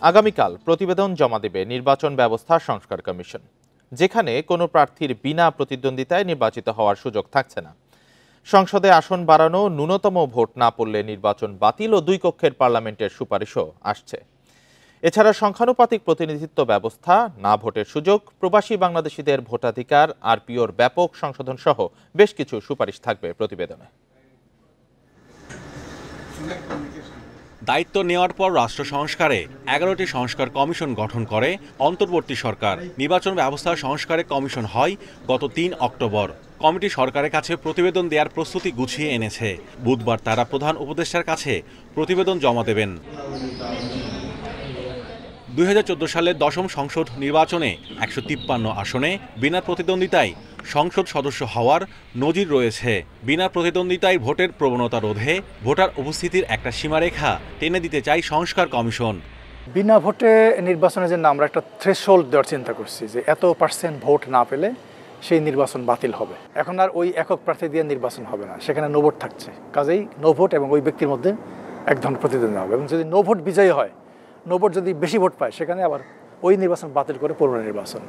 আগামীকাল প্রতিবেদন জমা দেবে নির্বাচন ব্যবস্থা সংস্কার কমিশন, যেখানে কোনো প্রার্থীর বিনা প্রতিদ্বন্দ্বিতায় নির্বাচিত হওয়ার সুযোগ থাকছে না। সংসদে আসন বাড়ানো, ন্যূনতম ভোট না পড়লে নির্বাচন বাতিল ও দুই কক্ষের পার্লামেন্টের সুপারিশও আসছে। এছাড়া সংখ্যানুপাতিক প্রতিনিধিত্ব ব্যবস্থা, না ভোটের সুযোগ, প্রবাসী বাংলাদেশিদের ভোটাধিকার, আরপিওর ব্যাপক সংশোধন সহ বেশ কিছু সুপারিশ থাকবে প্রতিবেদনে। দায়িত্ব নেওয়ার পর রাষ্ট্র সংস্কারে 11টি সংস্কার কমিশন গঠন করে অন্তর্বর্তী সরকার। নির্বাচন ব্যবস্থা সংস্কারে কমিশন হয় গত ৩ অক্টোবর। কমিটি সরকারের কাছে প্রতিবেদন দেওয়ার প্রস্তুতি গুছিয়ে এনেছে। বুধবার তারা প্রধান উপদেষ্টার কাছে প্রতিবেদন জমা দেবেন। ২০১৪ সালের দশম সংসদ নির্বাচনে ১৫৩ আসনে বিনা প্রতিদ্বন্দ্বিতায় সংসদ সদস্য হওয়ার নজির রয়েছে। বিনা প্রতিদ্বন্দ্বিতায় ভোটের প্রবণতা রোধে ভোটার উপস্থিতির একটা সীমারেখা টেনে দিতে চায় সংস্কার কমিশন। বিনা ভোটে নির্বাচনের জন্য আমরা একটা থ্রেশহোল্ড দেওয়ার চিন্তা করছি, যে এত % ভোট না পেলে সেই নির্বাচন বাতিল হবে। এখন আর ওই একক প্রার্থী দিয়ে নির্বাচন হবে না, সেখানে নো ভোট থাকছে। কাজেই নো ভোট এবং ওই ব্যক্তির মধ্যে এক ধরনের প্রতিদ্বন্দ্বিতা হবে, এবং যদি নো ভোট বিজয়ী হয়, নো ভোট যদি বেশি ভোট পায়, সেখানে আবার ওই নির্বাচন বাতিল করে পুনর্নির্বাচন।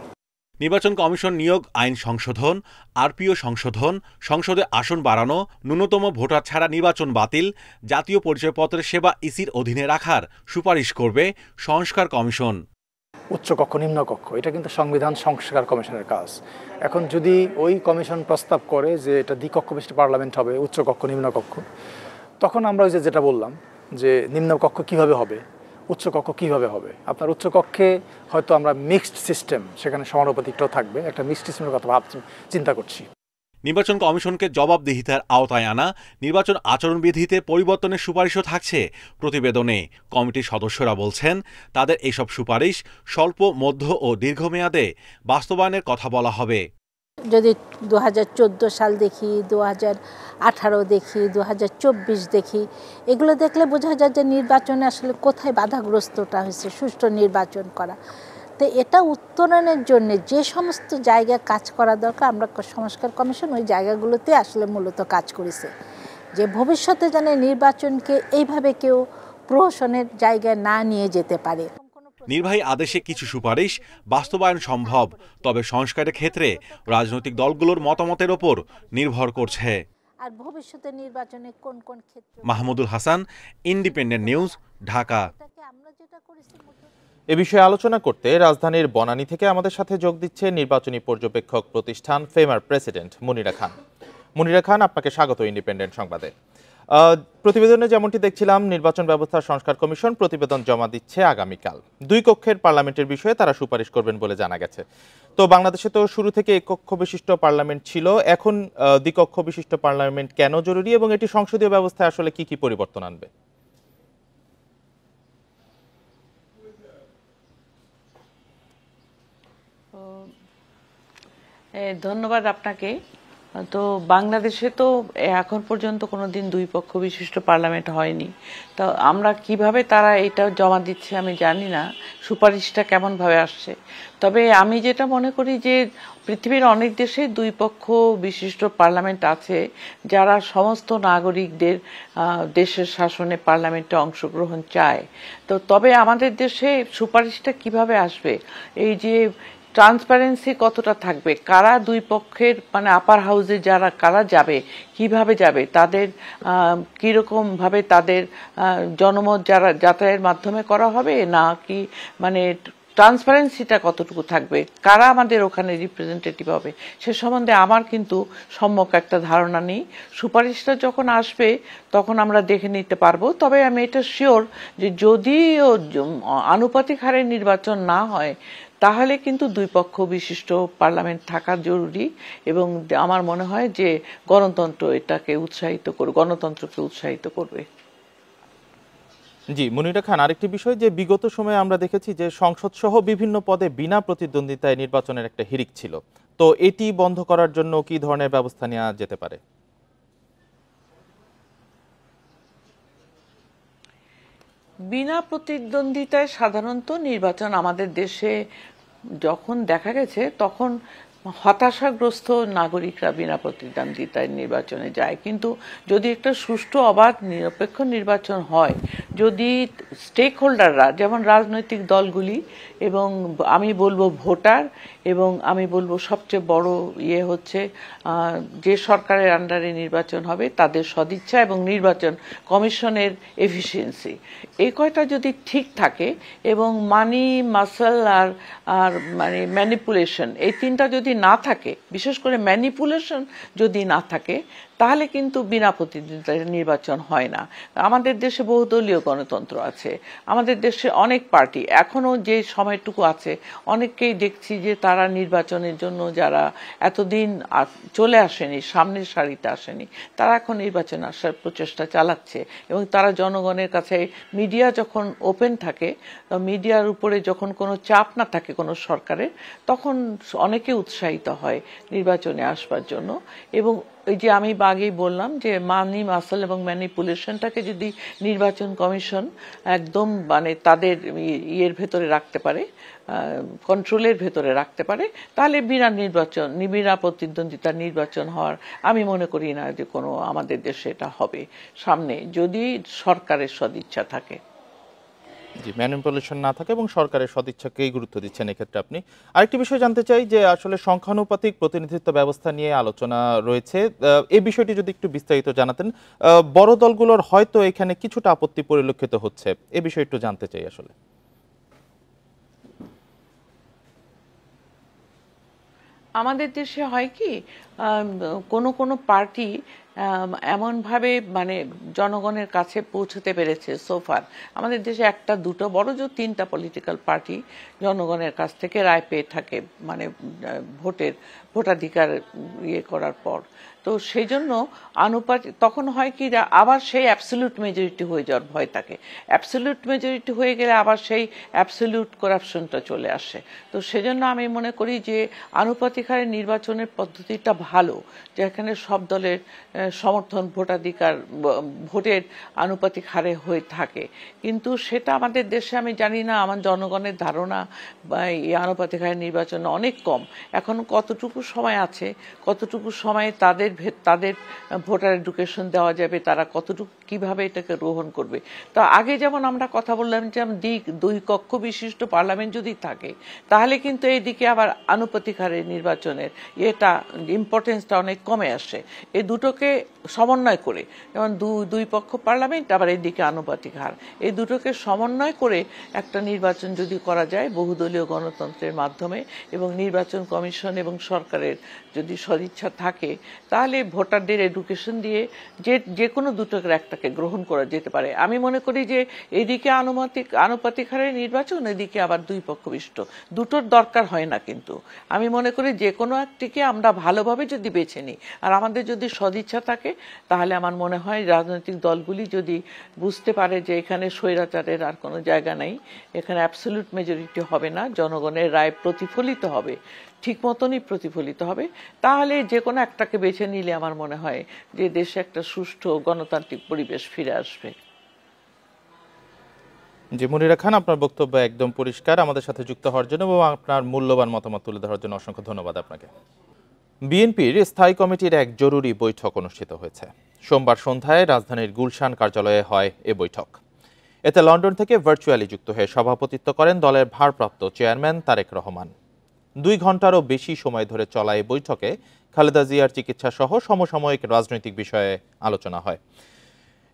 নির্বাচন কমিশন নিয়োগ, আইন সংশোধন, আরপিও সংশোধন, সংসদে আসন বাড়ানো, ন্যূনতম ভোটার ছাড়া নির্বাচন বাতিল, জাতীয় পরিচয়পত্রের সেবা ইসির অধীনে রাখার সুপারিশ করবে সংস্কার কমিশন। উচ্চকক্ষ নিম্নকক্ষ, এটা কিন্তু সংবিধান সংস্কার কমিশনের কাজ। এখন যদি ওই কমিশন প্রস্তাব করে যে এটা দ্বিকক্ষ বিশিষ্ট পার্লামেন্ট হবে, উচ্চকক্ষ নিম্নকক্ষ, তখন আমরা ওই যেটা বললাম যে নিম্নকক্ষ কিভাবে হবে, উচ্চকক্ষ কিভাবে হবে। আপনার উচ্চকক্ষে হয়তো আমরা মিক্সড সিস্টেম, সেখানে সমানুপাতিকটাও থাকবে, একটা মিক্সড সিস্টেমের কথা চিন্তা করছি। নির্বাচন কমিশনকে জবাবদিহিতার আওতায় আনা, নির্বাচন আচরণবিধিতে পরিবর্তনের সুপারিশও থাকছে প্রতিবেদনে। কমিটির সদস্যরা বলছেন, তাদের এইসব সুপারিশ স্বল্প, মধ্য ও দীর্ঘমেয়াদে বাস্তবায়নের কথা বলা হবে। যদি 2014 সাল দেখি, 2018 দেখি, 2024 দেখি, এগুলো দেখলে বোঝা যায় যে নির্বাচনে আসলে কোথায় বাধাগ্রস্তটা হয়েছে সুষ্ঠু নির্বাচন করা। তো এটা উত্তরণের জন্য যে সমস্ত জায়গায় কাজ করা দরকার, আমরা সংস্কার কমিশন ওই জায়গাগুলোতে আসলে মূলত কাজ করেছে, যে ভবিষ্যতে যেন নির্বাচনকে এইভাবে কেউ প্রহসনের জায়গায় না নিয়ে যেতে পারে। নির্বাহী আদেশে কিছু সুপারিশ বাস্তবায়ন সম্ভব, তবে সংস্কারের ক্ষেত্রে রাজনৈতিক দলগুলোর মতামতের ওপর নির্ভর করছে। আর ভবিষ্যতে নির্বাচনে কোন কোন ক্ষেত্রে। Mahmudul Hasan, Independent News, Dhaka. এ বিষয়ে আলোচনা করতে রাজধানীর বনানী থেকে আমাদের সাথে যোগ দিচ্ছে নির্বাচনী পর্যবেক্ষক প্রতিষ্ঠান ফেমার প্রেসিডেন্ট মুনিরা খান। মুনিরা খান, আপনাকে স্বাগত ইন্ডিপেন্ডেন্ট সংবাদে। প্রতিবেদনে যেমনটি দেখছিলাম, নির্বাচন ব্যবস্থা সংস্কার কমিশন প্রতিবেদন জমা দিচ্ছে আগামীকাল। দুই কক্ষের পার্লামেন্টের বিষয়ে তারা সুপারিশ করবেন বলে জানা গেছে। তো বাংলাদেশে তো শুরু থেকে এককক্ষ বিশিষ্ট পার্লামেন্ট ছিল, এখন দ্বিকক্ষ বিশিষ্ট পার্লামেন্ট কেন জরুরি এবং এটি সংসদীয় ব্যবস্থায় আসলে কি কি পরিবর্তন আনবে? ধন্যবাদ আপনাকে। তো বাংলাদেশে তো এখন পর্যন্ত কোনোদিন দুই পক্ষ বিশিষ্ট পার্লামেন্ট হয়নি। তো আমরা কিভাবে তারা এটা জমা দিচ্ছে আমি জানি না, সুপারিশটা কেমনভাবে আসছে। তবে আমি যেটা মনে করি যে পৃথিবীর অনেক দেশে দুই পক্ষ বিশিষ্ট পার্লামেন্ট আছে, যারা সমস্ত নাগরিকদের দেশের শাসনে পার্লামেন্টে অংশগ্রহণ চায়। তো তবে আমাদের দেশে সুপারিশটা কিভাবে আসবে, এই যে ট্রান্সপারেন্সি কতটা থাকবে, কারা দুই পক্ষের মানে আপার হাউসে যারা কারা যাবে, কিভাবে যাবে, তাদের কিরকম ভাবে তাদের জনমত যারা যাতায়াতের মাধ্যমে করা হবে, না কি মানে ট্রান্সপারেন্সিটা কতটুকু থাকবে, কারা আমাদের ওখানে রিপ্রেজেন্টেটিভ হবে, সে সম্বন্ধে আমার কিন্তু সম্যক একটা ধারণা নেই। সুপারিশটা যখন আসবে তখন আমরা দেখে নিতে পারবো। তবে আমি এটা শিওর যে যদি আনুপাতিক হারে নির্বাচন না হয়, তাহলে কিন্তু দুই পক্ষ বিশিষ্ট পার্লামেন্ট থাকা জরুরি, এবং আমার মনে হয় যে গণতন্ত্রকে উৎসাহিত করবে। জি মুনিরা খান, আরেকটি বিষয় যে বিগত সময়ে আমরা দেখেছি যে সংসদ সহ বিভিন্ন পদে বিনা প্রতিদ্বন্দ্বিতায় নির্বাচনের একটা হিড়িক ছিল, তো এটি বন্ধ করার জন্য কি ধরনের ব্যবস্থা নেওয়া যেতে পারে? বিনা প্রতিদ্বন্দ্বিতায় সাধারণত নির্বাচন আমাদের দেশে যখন দেখা গেছে, তখন হতাশাগ্রস্ত নাগরিকরা বিনা প্রতিদ্বন্দ্বিতায় নির্বাচনে যায়। কিন্তু যদি একটা সুষ্ঠু অবাধ নিরপেক্ষ নির্বাচন হয়, যদি স্টেক হোল্ডাররা যেমন রাজনৈতিক দলগুলি এবং আমি বলবো ভোটার এবং আমি বলবো সবচেয়ে বড় হচ্ছে যে সরকারের আন্ডারে নির্বাচন হবে তাদের সদিচ্ছা এবং নির্বাচন কমিশনের এফিসিয়েন্সি, এই কয়টা যদি ঠিক থাকে এবং মানি মাসল আর মানে ম্যানিপুলেশন, এই তিনটা যদি না থাকে, বিশেষ করে ম্যানিপুলেশন যদি না থাকে, তাহলে কিন্তু বিনা প্রতিদ্বন্দ্বিতায় নির্বাচন হয় না। আমাদের দেশে বহুদলীয় গণতন্ত্র আছে, আমাদের দেশে অনেক পার্টি, এখনো যে সময়টুকু আছে অনেককেই দেখছি যে তারা নির্বাচনের জন্য যারা এতদিন চলে আসেনি, সামনের সারিতে আসেনি, তারা এখন নির্বাচনে আসার প্রচেষ্টা চালাচ্ছে এবং তারা জনগণের কাছে, মিডিয়া যখন ওপেন থাকে, মিডিয়ার উপরে যখন কোনো চাপ না থাকে কোনো সরকারের, তখন অনেকে উৎসাহিত হয় নির্বাচনে আসবার জন্য। এবং এই যে আমি আগেই বললাম যে মানি মাসল এবং ম্যানিপুলেশনটাকে যদি নির্বাচন কমিশন একদম মানে তাদের ইয়ের ভেতরে রাখতে পারে, কন্ট্রোলের ভেতরে রাখতে পারে, তাহলে বিনা প্রতিদ্বন্দ্বিতার নির্বাচন হওয়ার আমি মনে করি না যে কোনো আমাদের দেশে এটা হবে সামনে, যদি সরকারের সদিচ্ছা থাকে। জি, ম্যানিপুলেশন না থাকে এবং সরকারের সদিচ্ছাকেই গুরুত্ব দিচ্ছেন এক্ষেত্রে আপনি। আরেকটি বিষয় জানতে চাই যে আসলে সংখ্যানুপাতিক প্রতিনিধিত্ব ব্যবস্থা নিয়ে আলোচনা রয়েছে, এই বিষয়টি যদি একটু বিস্তারিত জানাতেন। বড় দলগুলোর হয়তো এখানে কিছুটা আপত্তি পরিলক্ষিত হচ্ছে, এই বিষয়ে একটু জানতে চাই আসলে। আমাদের দেশে হয় কি, কোনো পার্টি এমনভাবে মানে জনগণের কাছে পৌঁছতে পেরেছে সোফার, আমাদের দেশে একটা দুটো বড় জোর তিনটা পলিটিক্যাল পার্টি জনগণের কাছ থেকে রায় পেয়ে থাকে, মানে ভোটাধিকার করার পর। তো সেই জন্য আনুপাতিক তখন হয় কি, আবার সেই অ্যাবসলিউট মেজরিটি হয়ে যাওয়ার ভয় থাকে, অ্যাবসলিউট মেজরিটি হয়ে গেলে আবার সেই অ্যাবসলিউট করাপশনটা চলে আসে। তো সেজন্য আমি মনে করি যে আনুপাতিক হারে নির্বাচনের পদ্ধতিটা ভালো, যেখানে সব দলের সমর্থন ভোটাধিকার ভোটের আনুপাতিক হারে হয়ে থাকে। কিন্তু সেটা আমাদের দেশে আমি জানি না, আমার জনগণের ধারণা এই আনুপাতিক হারে নির্বাচন অনেক কম। এখন কতটুকু সময় আছে, কতটুকু সময়ে তাদের ভোটার এডুকেশন দেওয়া যাবে, তারা কতটুকু কিভাবে এটাকে গ্রহণ করবে। তো আগে যেমন আমরা কথা বললাম যে দুই কক্ষ বিশিষ্ট পার্লামেন্ট যদি থাকে, তাহলে কিন্তু এইদিকে আবার আনুপাতিক হারে নির্বাচনের এটা ইম্পর্টেন্সটা অনেক কমে আসে। এই দুটোকে সমন্বয় করে, যেমন দুই পক্ষ পার্লামেন্ট, আবার এইদিকে আনুপাতিক হার, এই দুটোকে সমন্বয় করে একটা নির্বাচন যদি করা যায় বহুদলীয় গণতন্ত্রের মাধ্যমে এবং নির্বাচন কমিশন এবং সরকারের যদি সদিচ্ছা থাকে, তাহলে ভোটারদের এডুকেশন দিয়ে যে কোনো দুটোকে একটাকে গ্রহণ করা যেতে পারে। আমি মনে করি যে এদিকে আনুপাতিক হারে নির্বাচন, এদিকে আবার দুই পক্ষ বিশিষ্ট, দুটোর দরকার হয় না। কিন্তু আমি মনে করি যে কোনো একটিকে আমরা ভালোভাবে যদি বেছে নিই আর আমাদের যদি সদিচ্ছা থাকে, তাহলে আমার মনে হয় রাজনৈতিক দলগুলি যদি বুঝতে পারে যে এখানে স্বৈরাচারের আর কোনো জায়গা নেই, এখানে অ্যাবসলিউট মেজরিটি হবে না, জনগণের রায় প্রতিফলিত হবে, ঠিক মতনই প্রতিফলিত হবে, তাহলে যে কোনো একটাকে বেছে নিলে আমার মনে হয় যে দেশে একটা সুষ্ঠু গণতান্ত্রিক পরিবেশ ফিরে আসবে। জি, মুনিরা খান, আপনার বক্তব্য একদম পরিষ্কার। আমাদের সাথে যুক্ত হওয়ার জন্য এবং আপনার মূল্যবান মতামত তুলে ধরার জন্য অসংখ্য ধন্যবাদ আপনাকে। বিএনপির স্থায়ী কমিটির এক জরুরি বৈঠক অনুষ্ঠিত হয়েছে। সোমবার সন্ধ্যায় রাজধানীর গুলশান কার্যালয়ে হয় এ বৈঠক। এতে লন্ডন থেকে ভার্চুয়ালি যুক্ত হয়ে সভাপতিত্ব করেন দলের ভারপ্রাপ্ত চেয়ারম্যান তারেক রহমান। 2 ঘন্টারও বেশি সময় ধরে চলা এই বৈঠকে খালেদা জিয়ার চিকিৎসা সহ সমসাময়িক রাজনৈতিক বিষয়ে আলোচনা হয়।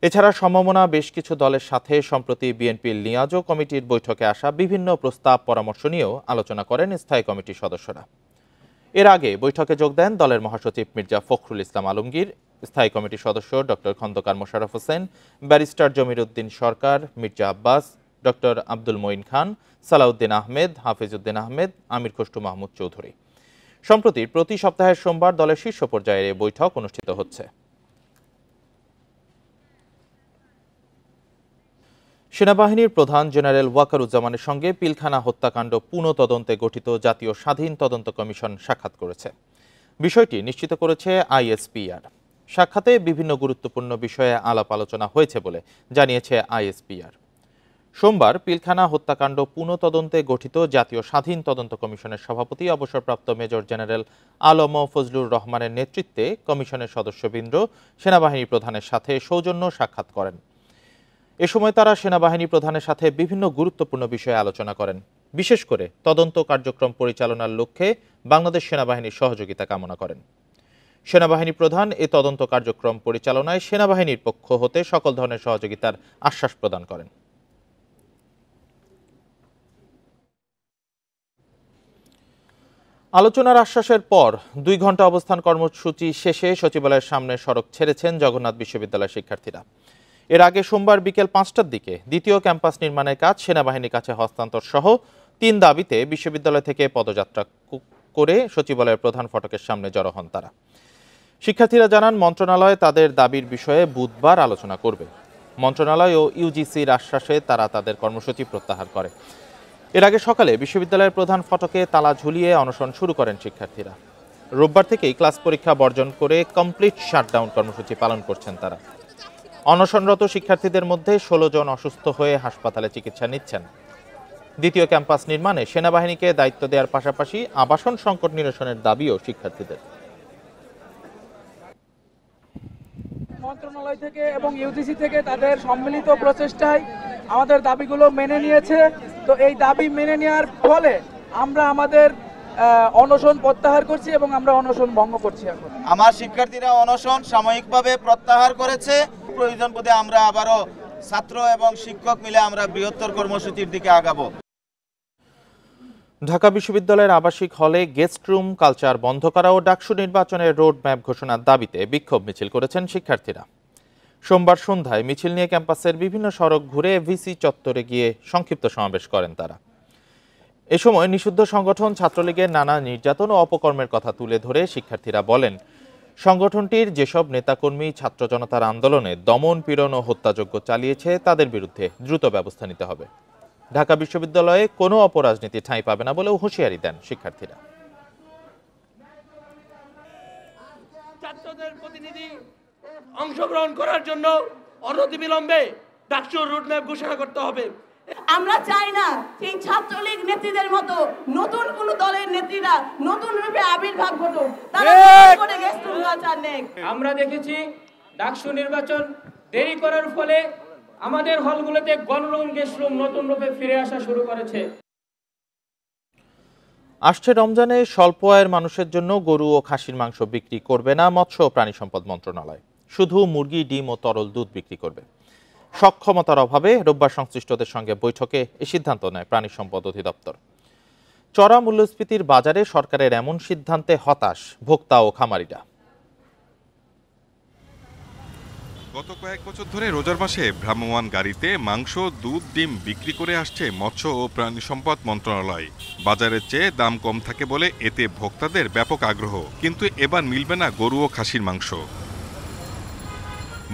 এছাড়া সমমনা বেশ কিছু দলের সাথে সম্প্রতি বিএনপির লিয়াজো কমিটির বৈঠকে আসা বিভিন্ন প্রস্তাব পরামর্শ নিয়েও আলোচনা করেন স্থায়ী কমিটির সদস্যরা। এর আগে বৈঠকে যোগ দেন দলের মহাসচিব মির্জা ফখরুল ইসলাম আলমগীর, স্থায়ী কমিটির সদস্য ডক্টর খন্দকার মোশাররফ হোসেন, ব্যারিস্টার জমির উদ্দিন সরকার, মির্জা আব্বাস, ডক্টর আব্দুল মঈন খান, সালাউদ্দিন আহমেদ, হাফিজউদ্দিন আহমেদ, আমির খসরু মাহমুদ চৌধুরী। সম্প্রতি প্রতি সপ্তাহের সোমবার দলের শীর্ষ পর্যায়ের এই বৈঠক অনুষ্ঠিত হচ্ছে। সেনাবাহিনীর প্রধান জেনারেল ওয়াকারুজ্জামানের সঙ্গে পিলখানা হত্যাকাণ্ড পুনঃতদন্তে গঠিত জাতীয় স্বাধীন তদন্ত কমিশন সাক্ষাৎ করেছে। বিষয়টি নিশ্চিত করেছে আইএসপিআর। সাক্ষাতে বিভিন্ন গুরুত্বপূর্ণ বিষয়ে আলাপ আলোচনা হয়েছে বলে জানিয়েছে আইএসপিআর। সোমবার পিলখানা হত্যাকাণ্ড পুনঃতদন্তে গঠিত জাতীয় স্বাধীন তদন্ত কমিশনের সভাপতি অবসরপ্রাপ্ত মেজর জেনারেল আলম ফজলুর রহমানের নেতৃত্বে কমিশনের সদস্যবৃন্দ সেনাবাহিনী প্রধানের সাথে সৌজন্য সাক্ষাৎ করেন। এ সময় তারা সেনাবাহিনী প্রধানের সাথে বিভিন্ন গুরুত্বপূর্ণ বিষয়ে আলোচনা করেন। বিশেষ করে তদন্ত কার্যক্রম পরিচালনার লক্ষ্যে বাংলাদেশ সেনাবাহিনীর সহযোগিতা কামনা করেন। সেনাবাহিনী প্রধান এ তদন্ত কার্যক্রম পরিচালনায় সেনাবাহিনীর পক্ষ হতে সকল ধরনের সহযোগিতার আশ্বাস প্রদান করেন। আলোচনার আশ্বাসের পর 2 ঘন্টা অবস্থান কর্মসূচি শেষে সচিবালয়ের সামনে সড়ক ছেড়েছেন জগন্নাথ বিশ্ববিদ্যালয়ের শিক্ষার্থীরা। এর আগে সোমবার বিকেল 5টার দিকে দ্বিতীয় ক্যাম্পাস নির্মাণের কাজ সেনাবাহিনীর কাছে হস্তান্তর সহ 3 দাবিতে বিশ্ববিদ্যালয় থেকে পদযাত্রা করে সচিবালয়ের প্রধান ফটকের সামনে জড়ো হন তারা। শিক্ষার্থীরা জানান, মন্ত্রণালয় তাদের দাবির বিষয়ে বুধবার আলোচনা করবে। মন্ত্রণালয় ও ইউজিসির আশ্বাসে তারা তাদের কর্মসূচি প্রত্যাহার করে। এর আগে সকালে বিশ্ববিদ্যালয়ের প্রধান ফটকে তালা ঝুলিয়ে অনশন শুরু করেন শিক্ষার্থীরা। রোববার থেকেই ক্লাস পরীক্ষা বর্জন করে কমপ্লিট শাটডাউন কর্মসূচি পালন করছেন তারা। অনশনরত শিক্ষার্থীদের মধ্যে 16 জন অসুস্থ হয়ে হাসপাতালে চিকিৎসা নিচ্ছেন। দ্বিতীয় ক্যাম্পাস নির্মাণে সেনাবাহিনীকে দায়িত্ব দেওয়ার পাশাপাশি আবাসন সংকট নিরসনের দাবিও শিক্ষার্থীদের। মন্ত্রণালয় থেকে এবং ইউজিসি থেকে তাদের সম্মিলিত প্রচেষ্টায় আমাদের দাবিগুলো মেনে নিয়েছে। তো এই দাবি মেনে নেওয়ার ফলে আমরা আমাদের অনশন প্রত্যাহার করছি এবং আমরা অনশন ভঙ্গ করছি। এখন আমার শিক্ষার্থীরা অনশন সাময়িকভাবে প্রত্যাহার করেছে। প্রয়োজন বোধে আমরা আবারও ছাত্র এবং শিক্ষক মিলে আমরা বৃহত্তর কর্মসূচির দিকে আগাবো। ঢাকা বিশ্ববিদ্যালয়ের আবাসিক হলে গেস্ট রুম কালচার বন্ধ করা ও ডাকসু নির্বাচনের রোড ম্যাপ ঘোষণার দাবিতে বিক্ষোভ মিছিল করেছেন শিক্ষার্থীরা। সোমবার সন্ধ্যায় মিছিল নিয়ে ক্যাম্পাসের বিভিন্ন সড়ক ঘুরে ভিসি চত্বরে গিয়ে সংক্ষিপ্ত সমাবেশ করেন তারা। এ সময় নিষিদ্ধ সংগঠন ছাত্রলীগের নানা নির্যাতন ও অপকর্মের কথা তুলে ধরে শিক্ষার্থীরা বলেন, সংগঠনটির যেসব নেতাকর্মী ছাত্র জনতার আন্দোলনে দমন পীড়ন ও হত্যাযজ্ঞ চালিয়েছে তাদের বিরুদ্ধে দ্রুত ব্যবস্থা নিতে হবে। ঢাকা বিশ্ববিদ্যালয়ে কোনো অপরাজনীতি ঠাঁই পাবে না বলেও হুঁশিয়ারি দেন শিক্ষার্থীরা। ছাত্রদের প্রতিনিধি অংশগ্রহণ করার জন্য অনতিবিলম্বে ডাকসুর রুটম্যাপ ঘোষণা করতে হবে। আমরা চাই না সেই ছাত্রলীগ নেত্রীদের মতো নতুন কোন দলের নেত্রীরা নতুন রূপে আবির্ভাব ঘটুক, তারা করে গেস্ট রুম কালচার নেক। আমরা দেখেছি ডাকসু নির্বাচন দেরি করার ফলে আমাদের হলগুলোতে গণরুম গেস্ট রুম নতুন রূপে ফিরে আসা শুরু করেছে। আসছে রমজানে স্বল্প আয়ের মানুষের জন্য গরু ও খাসির মাংস বিক্রি করবে না মৎস্য ও প্রাণী সম্পদ মন্ত্রণালয়, শুধু মুরগি, ডিম ও তরল দুধ বিক্রি করবে। সক্ষমতার অভাবে রোববার সংশ্লিষ্টদের সঙ্গে বৈঠকে এ সিদ্ধান্ত নেয় প্রাণী সম্পদ অধিদপ্তর। চড়া মূল্যস্ফীতির বাজারে সরকারের এমন সিদ্ধান্তে হতাশ ভোক্তা ও খামারিরা। গত কয়েক বছর ধরে রোজার মাসে ভ্রাম্যমাণ গাড়িতে মাংস, দুধ, ডিম বিক্রি করে আসছে মৎস্য ও প্রাণী সম্পদ মন্ত্রণালয়। বাজারের চেয়ে দাম কম থাকে বলে এতে ভোক্তাদের ব্যাপক আগ্রহ, কিন্তু এবার মিলবে না গরু ও খাসির মাংস।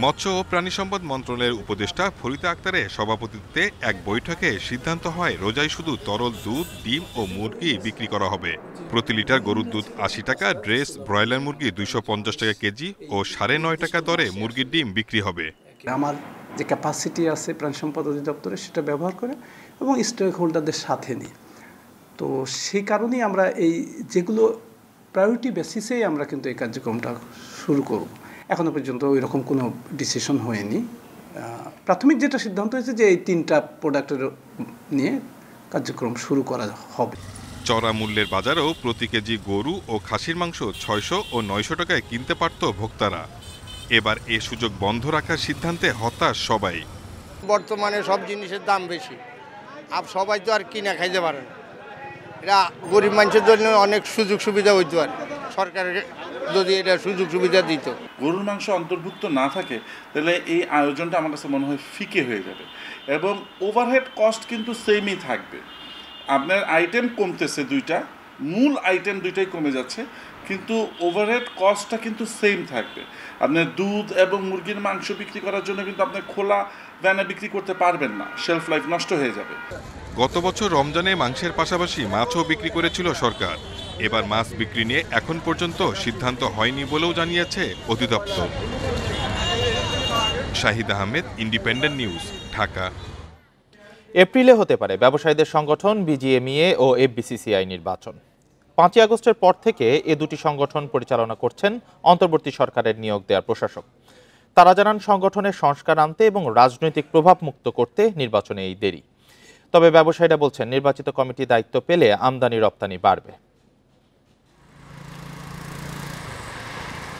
মৎস্য ও প্রাণী সম্পদ মন্ত্রণালয়ের উপদেষ্টা ফরিদা আক্তারের সভাপতিত্বে এক বৈঠকে সিদ্ধান্ত হয় রোজায় শুধু তরল দুধ, ডিম ও মুরগি বিক্রি করা হবে। প্রতি লিটার গরুর দুধ 80 টাকা, ড্রেস ব্রয়লার মুরগি 250 টাকা কেজি ও 9.5 টাকা দরে মুরগির ডিম বিক্রি হবে। আমার যে ক্যাপাসিটি আছে প্রাণী সম্পদ অধিদপ্তরে সেটা ব্যবহার করে এবং স্টেক হোল্ডারদের সাথে নিয়ে, তো সেই কারণেই আমরা এই যেগুলো প্রায়োরিটি বেসিসেই আমরা কিন্তু এই কার্যক্রমটা শুরু করব। এখনো পর্যন্ত ওই রকম কোনো ডিসিশন হয়নি। প্রাথমিক যেটা সিদ্ধান্ত হয়েছে যে এই 3টা প্রোডাক্টের নিয়ে কার্যক্রম শুরু করা হবে। চড়া মূল্যের বাজারেও প্রতি কেজি গরু ও খাসির মাংস 600 ও 900 টাকায় কিনতে পারত ভোক্তারা। এবার এ সুযোগ বন্ধ রাখার সিদ্ধান্তে হতাশ সবাই। বর্তমানে সব জিনিসের দাম বেশি, আর সবাই তো আর কিনা খাইতে পারে না। এটা গরিব মানুষের জন্য অনেক সুযোগ সুবিধা হইতে পারে, সরকারের যদি এটা সুযোগ সুবিধা দিত। গরুর মাংস অন্তর্ভুক্ত না থাকে তাহলে এই আয়োজনটা আমার কাছে মনে হয় ফিকে হয়ে যাবে এবং ওভারহেড কস্ট কিন্তু সেমই থাকবে। আপনার আইটেম কমতেছে দুইটা, মূল আইটেম দুইটাই কমে যাচ্ছে, কিন্তু ওভারহেড কস্টটা কিন্তু সেম থাকবে। আপনার দুধ এবং মুরগির মাংস বিক্রি করার জন্য কিন্তু আপনি খোলা ভ্যানে বিক্রি করতে পারবেন না, শেলফ লাইফ নষ্ট হয়ে যাবে। গত বছর রমজানে মাংসের পাশাপাশি মাছও বিক্রি করেছিল সরকার। এবার মাছ বিক্রি নিয়ে এখন পর্যন্ত সিদ্ধান্ত হয়নি বলেও জানিয়েছে অধিদপ্তর। Shahid Ahmed, independent News, Dhaka. এপ্রিলে হতে পারে ব্যবসায়ীদের সংগঠন বিজিএমইএ ও এফবিসিসিআই নির্বাচন। 5 আগস্টের পর থেকে এ দুটি সংগঠন পরিচালনা করছেন অন্তর্বর্তী সরকারের নিয়োগ দেওয়ার প্রশাসক। তারা জানান সংগঠনের সংস্কার আনতে এবং রাজনৈতিক প্রভাব মুক্ত করতে নির্বাচনে এই দেরি। তবে ব্যবসায়ীরা বলছেন নির্বাচিত কমিটি দায়িত্ব পেলে আমদানি রপ্তানি বাড়বে।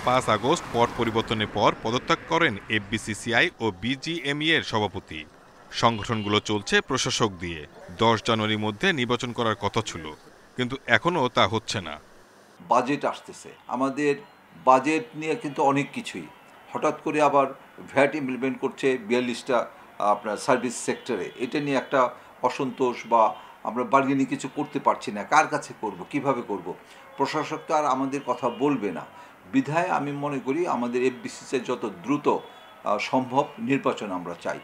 5 আগস্ট পট পরিবর্তনের পর পদত্যাগ করেন এফবিসিসিআই ও বিজিএমইএ এর সভাপতি। সংগঠনগুলো চলছে প্রশাসক দিয়ে। 10 জানুয়ারির মধ্যে নির্বাচন করার কথা ছিল, কিন্তু এখনও তা হচ্ছে না। বাজেট আসতেছে, আমাদের বাজেট নিয়ে কিন্তু অনেক কিছুই হঠাৎ করে আবার ভ্যাট ইমপ্লিমেন্ট করছে 42টা আপনার সার্ভিস সেক্টরে। এটা নিয়ে একটা অসন্তোষ বা আমরা বার্গেনিং কিছু করতে পারছি না, কার কাছে করব, কিভাবে করব। প্রশাসক তো আর আমাদের কথা বলবে না, বিধায় আমি মনে করি আমাদের এফবিসিসিআই যত দ্রুত সম্ভব নির্বাচন আমরা চাই।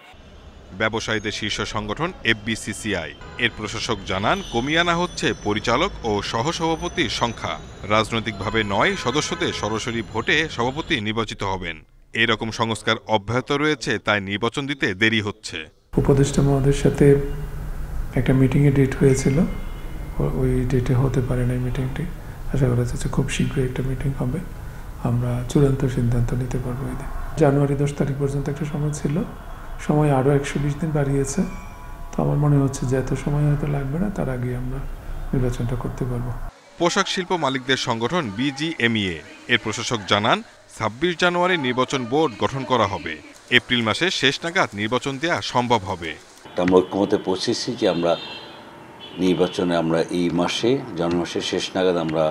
ব্যবসায়ীদের শীর্ষ সংগঠন এফবিসিসিআই এর প্রশাসক জানান কমিয়ে আনা হচ্ছে পরিচালক ও সহসভাপতির সংখ্যা। রাজনৈতিকভাবে নয়, সদস্যদের সরাসরি ভোটে সভাপতি নির্বাচিত হবেন। এরকম সংস্কার অব্যাহত রয়েছে, তাই নির্বাচন দিতে দেরি হচ্ছে। উপদেষ্টা মহোদয়ের সাথে একটা মিটিংয়ে ডেট হয়েছিল, ওই ডেটে হতে পারে না মিটিংটি। আশা করা যাচ্ছে খুব শীঘ্রই একটা মিটিং হবে, আমরা চূড়ান্ত সিদ্ধান্ত নিতে পারবো। জানুয়ারি 10 তারিখ পর্যন্ত একটা সময় ছিল, সময় আরও 120 দিন বাড়িয়েছে। তো আমার মনে হচ্ছে যে এত সময় হয়তো লাগবে না, তার আগে আমরা নির্বাচনটা করতে পারবো। পোশাক শিল্প মালিকদের সংগঠন বিজিএমইএ এর প্রশাসক জানান 26 জানুয়ারি নির্বাচন বোর্ড গঠন করা হবে। এপ্রিল মাসের শেষ নাগাদ নির্বাচন দেওয়া সম্ভব হবে। আমরা ঐক্যমতে পৌঁছেছি যে আমরা নির্বাচনে আমরা এই মাসে জানুয়ারি মাসের শেষ নাগাদ আমরা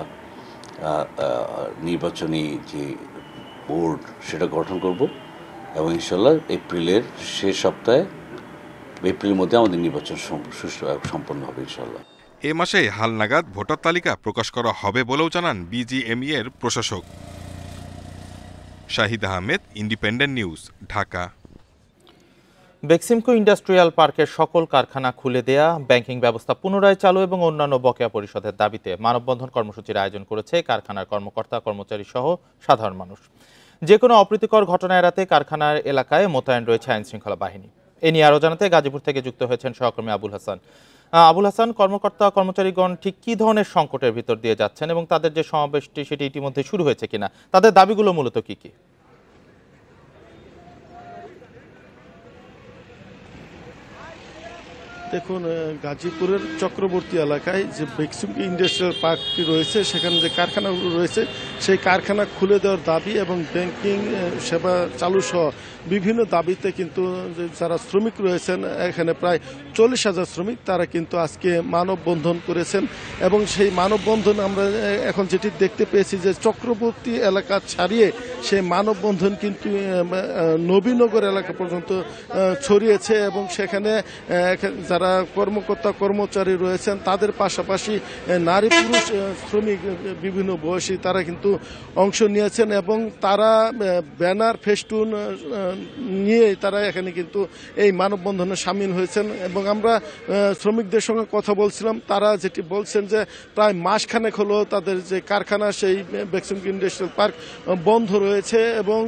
নির্বাচনী যে বোর্ড সেটা গঠন করব এবং ইনশাল্লাহ এপ্রিলের শেষ সপ্তাহে এপ্রিলের মধ্যে আমাদের নির্বাচন সুষ্ঠু সম্পন্ন হবে ইনশাল্লাহ। এ মাসে হালনাগাদ ভোটার তালিকা প্রকাশ করা হবে বলেও জানান বিজিএমইএ এর প্রশাসক। Shahid Ahmed, independent News, Dhaka. Beximco industrial পার্কের সকল কারখানা খুলে দেয়া, ব্যাংকিং ব্যবস্থা পুনরায় চালু এবং অন্যান্য বকেয়া পরিশোধের দাবিতে মানববন্ধন কর্মসূচির আয়োজন করেছে কারখানার কর্মকর্তা কর্মচারী সহ সাধারণ মানুষ। যে কোনো অপ্রীতিকর ঘটনা এড়াতে কারখানার এলাকায় মোতায়েন রয়েছে আইনশৃঙ্খলা বাহিনী। এ নিয়ে আরও জানাতে গাজীপুর থেকে যুক্ত হয়েছেন সহকর্মী আবুল হাসান। আবুল হাসান, কর্মকর্তা কর্মচারীগণ ঠিক কী ধরনের সংকটের ভিতর দিয়ে যাচ্ছেন এবং তাদের যে সমাবেশটি সেটি ইতিমধ্যে শুরু হয়েছে কিনা, তাদের দাবিগুলো মূলত কি কি? দেখুন, গাজীপুরের চক্রবর্তী এলাকায় যে বেক্সিমকো ইন্ডাস্ট্রিয়াল পার্কটি রয়েছে, সেখানে যে কারখানাগুলো রয়েছে সেই কারখানা খুলে দেওয়ার দাবি এবং ব্যাংকিং সেবা চালু সহ বিভিন্ন দাবিতে কিন্তু যারা শ্রমিক রয়েছেন, এখানে প্রায় 40,000 শ্রমিক, তারা কিন্তু আজকে মানববন্ধন করেছেন। এবং সেই মানববন্ধন আমরা এখন যেটি দেখতে পেয়েছি যে চক্রবর্তী এলাকা ছাড়িয়ে সেই মানববন্ধন কিন্তু নবীনগর এলাকা পর্যন্ত ছড়িয়েছে এবং সেখানে যারা কর্মকর্তা কর্মচারী রয়েছেন তাদের পাশাপাশি নারী পুরুষ শ্রমিক বিভিন্ন বয়সী তারা কিন্তু অংশ নিয়েছেন এবং তারা ব্যানার ফেস্টুন নিয়ে তারা এখানে কিন্তু এই মানববন্ধনে সামিল হয়েছেন। এবং আমরা শ্রমিকদের সঙ্গে কথা বলছিলাম, তারা যেটি বলছেন যে প্রায় মাসখানেক হলো তাদের যে কারখানা সেই বেক্সিমকো ইন্ডাস্ট্রিয়াল পার্ক বন্ধ রয়েছে এবং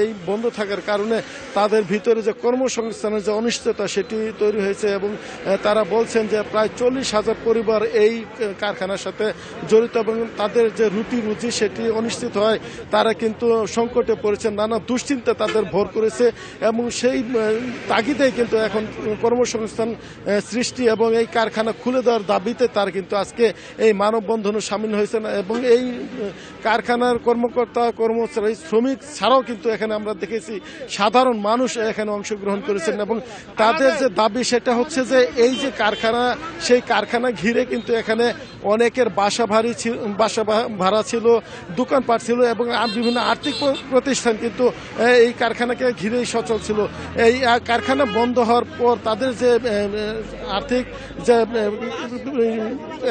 এই বন্ধ থাকার কারণে তাদের ভিতরে যে কর্মসংস্থানের যে অনিশ্চয়তা সেটি তৈরি হয়েছে এবং তারা বলছেন যে প্রায় 40,000 পরিবার এই কারখানার সাথে জড়িত এবং তাদের যে রুটি রুজি সেটি অনিশ্চিত হয়। তারা কিন্তু সংকটে পড়েছেন, নানা দুশ্চিন্তা তাদের ভর করেছে এবং সেই তাগিদেই কিন্তু এখন কর্মসংস্থান সৃষ্টি এবং এই কারখানা খুলে দেওয়ার দাবিতে তারা কিন্তু আজকে এই মানববন্ধনে সামিল হয়েছেন। এবং এই কারখানার কর্মকর্তা কর্মচারী শ্রমিক ছাড়াও কিন্তু এখানে আমরা দেখেছি সাধারণ মানুষ এখানে অংশগ্রহণ করেছেন এবং তাদের যে দাবি সেটা হচ্ছে যে এই যে কারখানা, সেই কারখানা ঘিরে কিন্তু এখানে অনেকের বাসা ভাড়া ছিল, দোকানপাট ছিল এবং বিভিন্ন আর্থিক প্রতিষ্ঠান কিন্তু এই কারখানাকে ঘিরেই সচল ছিল। এই কারখানা বন্ধ হওয়ার পর তাদের যে আর্থিক যে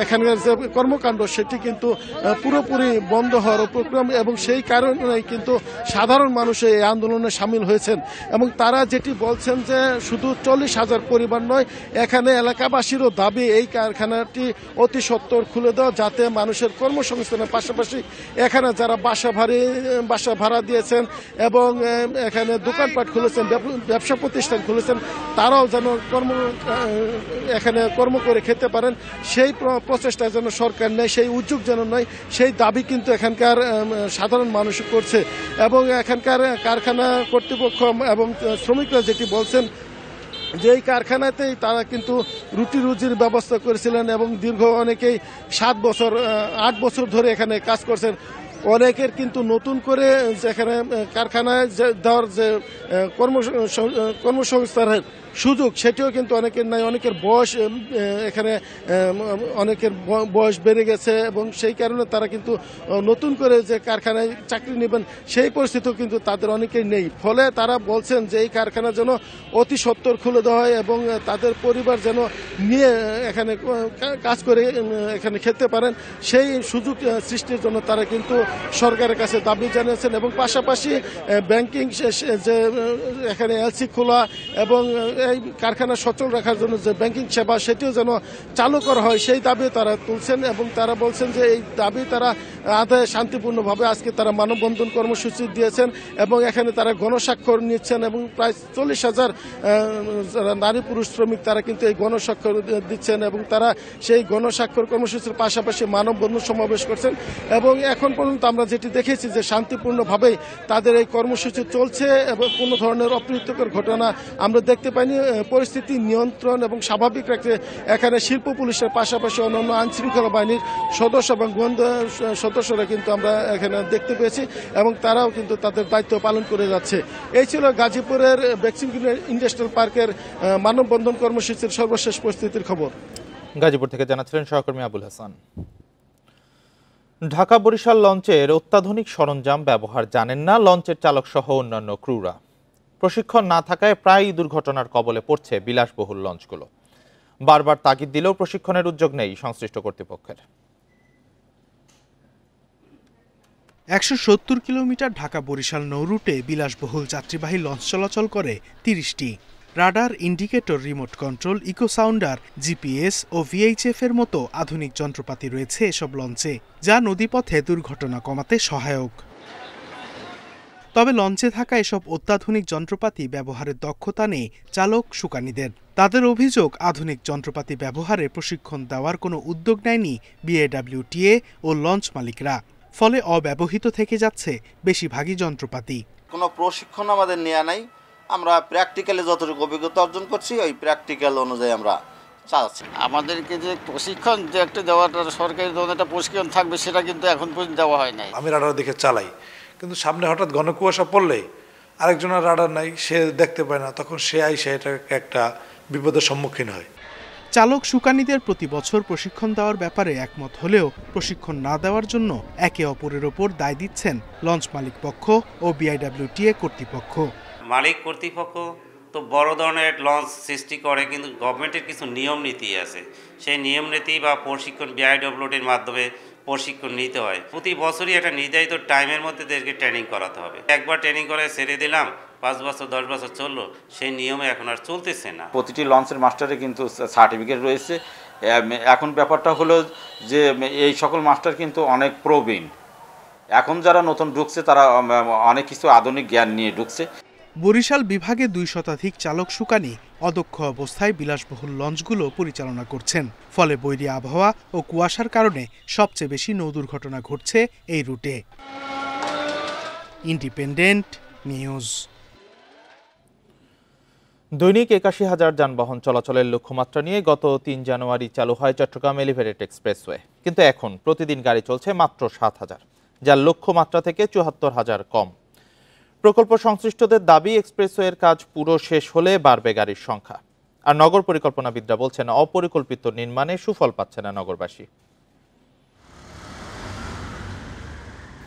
এখানকার যে কর্মকাণ্ড সেটি কিন্তু পুরোপুরি বন্ধ হওয়ার উপক্রম এবং সেই কারণে কিন্তু সাধারণ মানুষ এই আন্দোলনে সামিল হয়েছেন এবং তারা যেটি বলছেন যে শুধু 40,000 পরিবার নয়, এখানে এলাকাবাসীরও দাবি এই কারখানাটি অতি সত্বর খুলে দেওয়া, যাতে মানুষের কর্মসংস্থানের পাশাপাশি এখানে যারা বাসা ভাড়া দিয়েছেন এবং এখানে দোকানপাট খুলেছেন, ব্যবসা প্রতিষ্ঠান খুলেছেন, তারাও যেন এখানে কর্ম করে খেতে পারেন, সেই প্রচেষ্টা যেন সরকার নেয়, সেই উদ্যোগ যেন নয়, সেই দাবি কিন্তু এখানকার সাধারণ মানুষ করছে। এবং এখানকার কারখানা কর্তৃপক্ষ এবং শ্রমিকরা যেটি বলছেন যে এই কারখানাতেই তারা কিন্তু রুটি রুজির ব্যবস্থা করেছিলেন এবং দীর্ঘ অনেকেই 8 বছর ধরে এখানে কাজ করছেন। অনেকের কিন্তু নতুন করে যেখানে কারখানায় দেওয়ার যে কর্মসংস্থানের সুযোগ সেটিও কিন্তু অনেকের নাই। অনেকের বয়স এখানে অনেকের বয়স বেড়ে গেছে এবং সেই কারণে তারা কিন্তু নতুন করে যে কারখানায় চাকরি নেবেন সেই পরিস্থিতিও কিন্তু তাদের অনেকেই নেই। ফলে তারা বলছেন যে এই কারখানা যেন অতি সত্বর খুলে দেওয়া হয় এবং তাদের পরিবার যেন নিয়ে এখানে কাজ করে এখানে খেতে পারেন, সেই সুযোগ সৃষ্টির জন্য তারা কিন্তু সরকারের কাছে দাবি জানিয়েছেন। এবং পাশাপাশি ব্যাংকিং যে এখানে এলসি খোলা এবং এই কারখানা সচল রাখার জন্য যে ব্যাংকিং সেবা সেটিও যেন চালু করা হয়, সেই দাবি তারা তুলছেন। এবং তারা বলছেন যে এই দাবি তারা আদায়ে শান্তিপূর্ণভাবে আজকে তারা মানববন্ধন কর্মসূচি দিয়েছেন এবং এখানে তারা গণস্বাক্ষর নিচ্ছেন এবং প্রায় 40,000 নারী পুরুষ শ্রমিক তারা কিন্তু এই গণস্বাক্ষর দিচ্ছেন এবং তারা সেই গণস্বাক্ষর কর্মসূচির পাশাপাশি মানববন্ধন সমাবেশ করছেন। এবং এখন পর্যন্ত আমরা যেটি দেখেছি যে শান্তিপূর্ণভাবেই তাদের এই কর্মসূচি চলছে এবং কোনো ধরনের অপ্রীতিকর ঘটনা আমরা দেখতে পাইনি। পরিস্থিতি নিয়ন্ত্রণ এবং স্বাভাবিক রাখতে এখানে শিল্প পুলিশের পাশাপাশি অন্যান্য আইনশৃঙ্খলা বাহিনীর সদস্য এবং গোয়েন্দা সদস্যরা কিন্তু আমরা এখানে দেখতে পেয়েছি এবং তারাও কিন্তু তাদের দায়িত্ব পালন করে যাচ্ছে। এই ছিল গাজীপুরের বেক্সিম ইন্ডাস্ট্রিয়াল পার্কের মানববন্ধন কর্মসূচির সর্বশেষ পরিস্থিতির খবর। গাজীপুর থেকে জানাচ্ছিলেন সহকর্মী আবুল হাসান। ঢাকা বরিশাল লঞ্চের অত্যাধুনিক সরঞ্জাম ব্যবহার জানেন না লঞ্চের চালক সহ অন্যান্য ক্রুরা। প্রশিক্ষণ না থাকায় প্রায়ই দুর্ঘটনার কবলে পড়ছে বিলাসবহুল লঞ্চগুলো। বারবার তাগিদ দিলেও প্রশিক্ষণের উদ্যোগ নেই সংশ্লিষ্ট কর্তৃপক্ষের। 170 কিলোমিটার ঢাকা বরিশাল নৌরুটে বিলাসবহুল যাত্রীবাহী লঞ্চ চলাচল করে 30টি। Radar, indicator, remote control, echo sounder, GPS ও ভিএইচএফ এর মতো আধুনিক যন্ত্রপাতি রয়েছে এসব লঞ্চে, যা নদীপথে দুর্ঘটনা কমাতে সহায়ক। তবে লঞ্চে থাকা এসব অত্যাধুনিক যন্ত্রপাতি ব্যবহারের দক্ষতা নেই চালক শুকানিদের। তাদের অভিযোগ, আধুনিক যন্ত্রপাতি ব্যবহারে প্রশিক্ষণ দেওয়ার কোনো উদ্যোগ নেয়নি বিএডব্লিউটিএ ও লঞ্চ মালিকরা। ফলে অব্যবহৃত থেকে যাচ্ছে বেশিরভাগই যন্ত্রপাতি। কোনো প্রশিক্ষণ আমাদের নেওয়া নাই, আমরা প্র্যাকটিক্যালে যতটুকু অভিজ্ঞতা অর্জন করছি ওই প্র্যাকটিক্যাল অনুযায়ী আমরা চালাচ্ছি। আমাদেরকে যে প্রশিক্ষণ যে একটা দেওয়াটা সরকারি ধরনের একটা প্রশিক্ষণ থাকবে সেটা কিন্তু এখন পর্যন্ত দেওয়া হয় নাই। আমি রাডার দেখে চালাই, কিন্তু সামনে হঠাৎ ঘন কুয়াশা পড়লে আরেকজনের রাডার নাই, সে দেখতে পায় না, তখন সে এটাকে একটা বিপদের সম্মুখীন হয়। চালক শুকানিদের প্রতি বছর প্রশিক্ষণ দেওয়ার ব্যাপারে একমত হলেও প্রশিক্ষণ না দেওয়ার জন্য একে অপরের ওপর দায় দিচ্ছেন লঞ্চ মালিক পক্ষ ও বিআইডব্লিউটিএ কর্তৃপক্ষ। মালিক কর্তৃপক্ষ তো বড় ধরনের লঞ্চ সৃষ্টি করে, কিন্তু গভর্নমেন্টের কিছু নিয়ম নীতি আছে, সেই নিয়ম নীতি বা প্রশিক্ষণ বিআইডব্লিউটির মাধ্যমে প্রশিক্ষণ নিতে হয়। প্রতি বছরই একটা নির্ধারিত টাইমের মধ্যে তাদেরকে ট্রেনিং করাতে হবে। একবার ট্রেনিং করে ছেড়ে দিলাম, 5 বছর 10 বছর চললো, সেই নিয়মে এখন আর চলতেছে না। প্রতিটি লঞ্চের মাস্টারে কিন্তু সার্টিফিকেট রয়েছে। এখন ব্যাপারটা হলো যে এই সকল মাস্টার কিন্তু অনেক প্রবীণ, এখন যারা নতুন ঢুকছে তারা অনেক কিছু আধুনিক জ্ঞান নিয়ে ঢুকছে। বরিশাল বিভাগে 2 শতাধিক চালক শুকানি অদক্ষ অবস্থায় বিলাসবহুল লঞ্চগুলো পরিচালনা করছেন। ফলে বৈরী আবহাওয়া ও কুয়াশার কারণে সবচেয়ে বেশি নৌ দুর্ঘটনা ঘটছে এই রুটে। Independent news. দৈনিক 81,000 যানবাহন চলাচলের লক্ষ্যমাত্রা নিয়ে গত 3 জানুয়ারি চালু হয় চট্টগ্রাম এলিভেটেড এক্সপ্রেসওয়ে, কিন্তু এখন প্রতিদিন গাড়ি চলছে মাত্র 7,000, যা লক্ষ্যমাত্রা থেকে 74,000 কম। প্রকল্প সংশ্লিষ্টদের দাবি, এক্সপ্রেসওয়ের কাজ পুরো শেষ হলে বাড়বে গাড়ির সংখ্যা। আর নগর পরিকল্পনাবিদরা বলছেন অপরিকল্পিত নির্মাণে সুফল পাচ্ছে না নগরবাসী।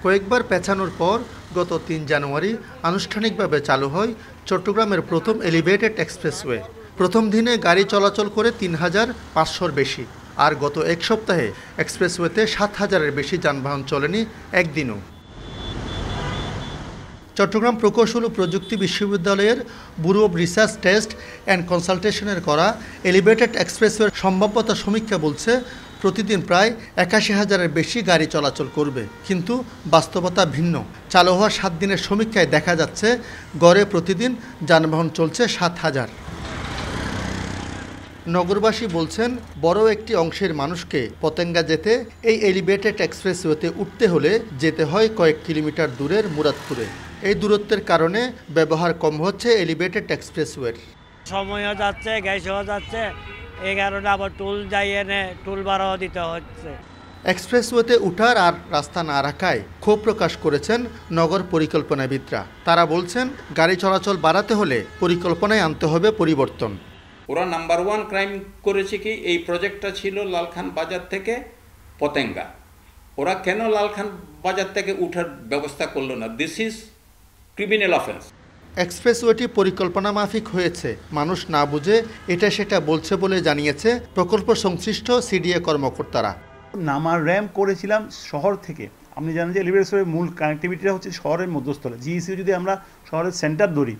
কয়েকবার পেছানোর পর গত 3 জানুয়ারি আনুষ্ঠানিকভাবে চালু হয় চট্টগ্রামের প্রথম এলিভেটেড এক্সপ্রেসওয়ে। প্রথম দিনে গাড়ি চলাচল করে 3,500-র বেশি, আর গত এক সপ্তাহে এক্সপ্রেসওয়েতে 7,000-এর বেশি যানবাহন চলেনি একদিনও। চট্টগ্রাম প্রকৌশল ও প্রযুক্তি বিশ্ববিদ্যালয়ের bureau of research test and কনসালটেশনের করা এলিভেটেড এক্সপ্রেসওয়ের সম্ভাব্যতা সমীক্ষা বলছে প্রতিদিন প্রায় ৮১,০০০-এর বেশি গাড়ি চলাচল করবে, কিন্তু বাস্তবতা ভিন্ন। চালু হওয়া 7 দিনের সমীক্ষায় দেখা যাচ্ছে গড়ে প্রতিদিন যানবাহন চলছে 7,০০০। নগরবাসী বলছেন বড় একটি অংশের মানুষকে পতেঙ্গা যেতে এই এলিভেটেড এক্সপ্রেসওয়েতে উঠতে হলে যেতে হয় কয়েক কিলোমিটার দূরের মুরাদপুরে। এই দূরত্বের কারণে ব্যবহার কম হচ্ছে এলিভেটেড এক্সপ্রেসওয়ের। সময়ও যাচ্ছে, গ্যাসও যাচ্ছে, এই কারণে আবার টুল যাই এনে টুল ভাড়াও দিতে হচ্ছে। এক্সপ্রেসওয়েতে উঠার আর রাস্তা না রাখায় ক্ষোভ প্রকাশ করেছেন নগর পরিকল্পনাবিদরা। তারা বলছেন গাড়ি চলাচল বাড়াতে হলে পরিকল্পনায় আনতে হবে পরিবর্তন। ওরা নাম্বার 1 ক্রাইম করেছে কি, এই প্রজেক্টটা ছিল লালখান বাজার থেকে পতেঙ্গা। ওরা কেন লালখান বাজার থেকে উঠার ব্যবস্থা করলো না? This is criminal offence. এক্সপ্রেসওয়েটি পরিকল্পনা মাফিক হয়েছে, মানুষ না বুঝে এটা সেটা বলছে বলে জানিয়েছে প্রকল্প সংশ্লিষ্ট সিডিএ কর্মকর্তারা। নামার র্যাম্প করেছিলাম শহর থেকে। আপনি জানেন যে এলিভেটরের মূল কানেক্টিভিটিটা হচ্ছে শহরের মধ্যস্থলে। জিইসি যদি আমরা শহরের সেন্টার ধরি,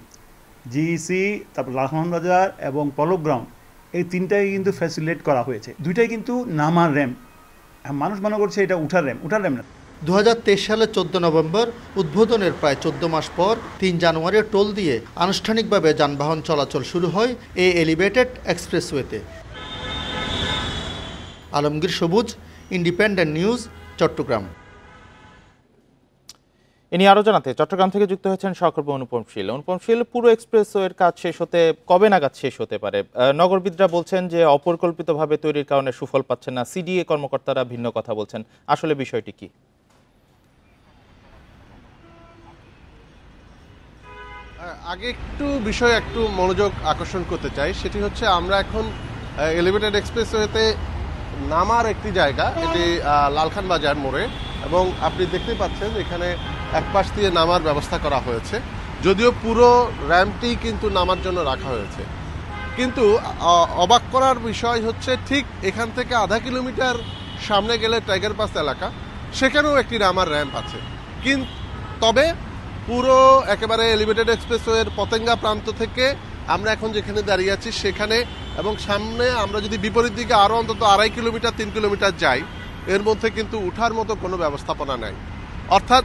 জিইসি, তারপর লালখান বাজার এবং পলক গ্রাউন্ড, এই তিনটাই কিন্তু ফ্যাসিলিটেট করা হয়েছে। দুইটাই কিন্তু নামার র্যাম্প। মানুষ মনে করছে এটা উঠার র্যাম্প না। 2023 সালের 14 নভেম্বর উদ্বোধনের প্রায় 14 মাস পর 3 জানুয়ারি টোল দিয়ে আনুষ্ঠানিকভাবে যানবাহন চলাচল শুরু হয় এই এলিভেটেড এক্সপ্রেসওয়েতে। আলমগীর সবুজ, ইন্ডিপেন্ডেন্ট নিউজ, চট্টগ্রাম। ইনি আরও জানাতে চট্টগ্রাম থেকে যুক্ত হয়েছেন সহকর্মী অনুপম শীল। অনুপম শীল, পুরো এক্সপ্রেসওয়ের কাজ শেষ হতে কবে নাগাদ শেষ হতে পারে? নগরবিদরা বলছেন যে অপরিকল্পিতভাবে তৈরির কারণে সুফল পাচ্ছেন না, সিডিএ কর্মকর্তারা ভিন্ন কথা বলছেন। আসলে বিষয়টি কি? আগে একটু মনোযোগ আকর্ষণ করতে চাই, সেটি হচ্ছে আমরা এখন এলিভেটেড এক্সপ্রেসওয়েতে নামার একটি জায়গা, এটি লালখান বাজার মোড়ে, এবং আপনি দেখতে পাচ্ছেন এখানে এক পাশ দিয়ে নামার ব্যবস্থা করা হয়েছে। যদিও পুরো র্যাম্পটি কিন্তু নামার জন্য রাখা হয়েছে, কিন্তু অবাক করার বিষয় হচ্ছে ঠিক এখান থেকে আধা কিলোমিটার সামনে গেলে টাইগার পাস এলাকা, সেখানেও একটি নামার র্যাম্প আছে। তবে পুরো একেবারে এলিভেটেড এক্সপ্রেসওয়ের পতেঙ্গা প্রান্ত থেকে আমরা এখন যেখানে দাঁড়িয়ে আছি সেখানে এবং সামনে আমরা যদি বিপরীত দিকে আরও অন্তত 2.5 কিলোমিটার 3 কিলোমিটার যাই, এর মধ্যে কিন্তু উঠার মতো কোনো ব্যবস্থাপনা নাই। অর্থাৎ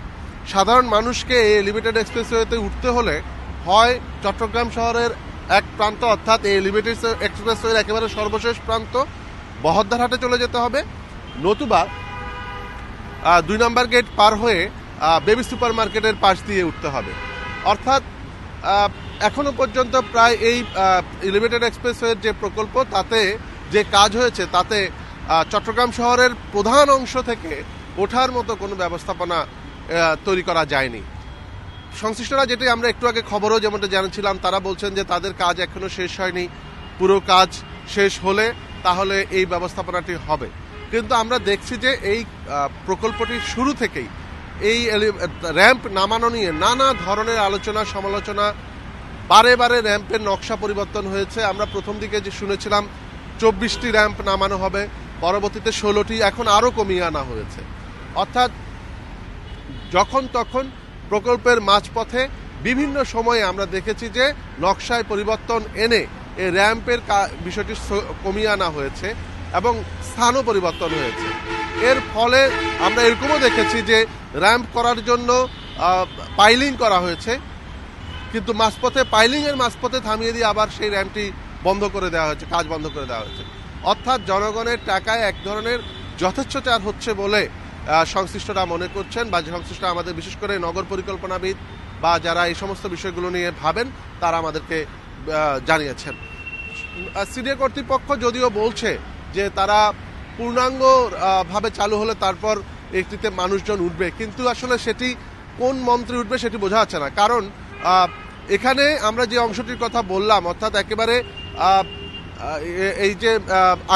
সাধারণ মানুষকে এই এলিভেটেড এক্সপ্রেসওয়েতে উঠতে হলে হয় চট্টগ্রাম শহরের এক প্রান্ত, অর্থাৎ এই এলিভেটেড এক্সপ্রেসওয়ের একেবারে সর্বশেষ প্রান্ত বহদ্দারহাটে চলে যেতে হবে, নতুবা 2 নম্বর গেট পার হয়ে বেবি সুপার মার্কেটের পাশ দিয়ে উঠতে হবে। অর্থাৎ এখনো পর্যন্ত প্রায় এই এলিভেটেড এক্সপ্রেসওয়ের যে প্রকল্প, তাতে যে কাজ হয়েছে তাতে চট্টগ্রাম শহরের প্রধান অংশ থেকে ওঠার মতো কোনো ব্যবস্থাপনা তৈরি করা যায়নি। সংশ্লিষ্টরা, যেটি আমরা একটু আগে খবরও যেমনটা জানাচ্ছিলাম, তারা বলছেন যে তাদের কাজ এখনো শেষ হয়নি, পুরো কাজ শেষ হলে তাহলে এই ব্যবস্থাপনাটি হবে। কিন্তু আমরা দেখছি যে এই প্রকল্পটির শুরু থেকেই এই র্যাম্প নামানো নিয়ে নানা ধরনের আলোচনা সমালোচনা, বারে বারে র্যাম্পের নকশা পরিবর্তন হয়েছে। আমরা প্রথম দিকে যে শুনেছিলাম 24টি র্যাম্প নামানো হবে, পরবর্তীতে 16টি, এখন আরও কমিয়ে আনা হয়েছে। অর্থাৎ যখন তখন প্রকল্পের মাঝপথে বিভিন্ন সময়ে আমরা দেখেছি যে নকশায় পরিবর্তন এনে এই র্যাম্পের বিষয়টি কমিয়ে আনা হয়েছে এবং স্থানও পরিবর্তন হয়েছে। এর ফলে আমরা এরকমও দেখেছি যে র্যাম্প করার জন্য পাইলিং করা হয়েছে, কিন্তু পাইলিংয়ের মাঝপথে থামিয়ে দিয়ে আবার সেই র্যাম্পটি বন্ধ করে দেওয়া হয়েছে, কাজ বন্ধ করে দেওয়া হয়েছে। অর্থাৎ জনগণের টাকায় এক ধরনের যথেচ্ছাচার হচ্ছে বলে সংশ্লিষ্টরা মনে করছেন, বা সংশ্লিষ্ট আমাদের বিশেষ করে নগর পরিকল্পনাবিদ বা যারা এই সমস্ত বিষয়গুলো নিয়ে ভাবেন তারা আমাদেরকে জানিয়েছেন। সিডিএ কর্তৃপক্ষ যদিও বলছে যে তারা পূর্ণাঙ্গ ভাবে চালু হলে তারপর একটিতে মানুষজন উঠবে, কিন্তু আসলে সেটি কোন মন্ত্রী উঠবে সেটি বোঝা যাচ্ছে না। কারণ এখানে আমরা যে অংশটির কথা বললাম, অর্থাৎ একেবারে এই যে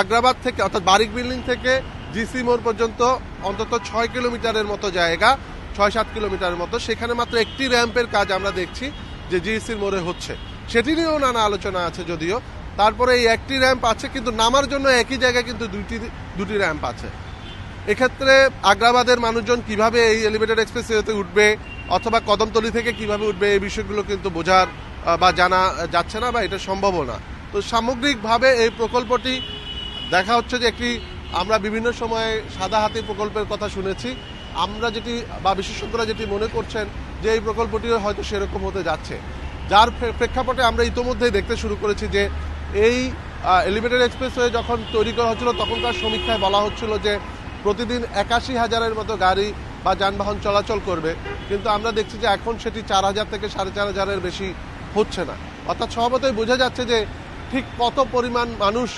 আগ্রাবাদ থেকে, অর্থাৎ বারিক বিল্ডিং থেকে জিসি মোড় পর্যন্ত অন্তত 6 কিলোমিটারের মতো জায়গা, 6-7 কিলোমিটারের মতো, সেখানে মাত্র একটি র্যাম্পের কাজ আমরা দেখছি যে জিসির মোড়ে হচ্ছে। সেটি নিয়েও নানা আলোচনা আছে যদিও। তারপরে এই একটি র্যাম্প আছে, কিন্তু নামার জন্য একই জায়গায় কিন্তু দুটি র্যাম্প আছে। এক্ষেত্রে আগ্রাবাদের মানুষজন কিভাবে এই এলিভেটেড এক্সপ্রেসওয়েতে উঠবে অথবা কদমতলী থেকে কিভাবে উঠবে, এই বিষয়গুলো কিন্তু বোঝার বা জানা যাচ্ছে না, বা এটা সম্ভবও না। তো সামগ্রিকভাবে এই প্রকল্পটি দেখা হচ্ছে যে একটি আমরা বিভিন্ন সময়ে সাদা হাতি প্রকল্পের কথা শুনেছি। আমরা যেটি বা বিশেষজ্ঞরা যেটি মনে করছেন যে এই প্রকল্পটিও হয়তো সেরকম হতে যাচ্ছে, যার প্রেক্ষাপটে আমরা ইতোমধ্যেই দেখতে শুরু করেছি যে এই এলিভেটেড এক্সপ্রেসওয়ে যখন তৈরি করা হচ্ছিল তখনকার সমীক্ষায় বলা হচ্ছিল যে প্রতিদিন ৮১,০০০-এর মতো গাড়ি বা যানবাহন চলাচল করবে, কিন্তু আমরা দেখছি যে এখন সেটি ৪,০০০ থেকে ৪,৫০০-এর বেশি হচ্ছে না। অর্থাৎ স্বভাবতই বোঝা যাচ্ছে যে ঠিক কত পরিমাণ মানুষ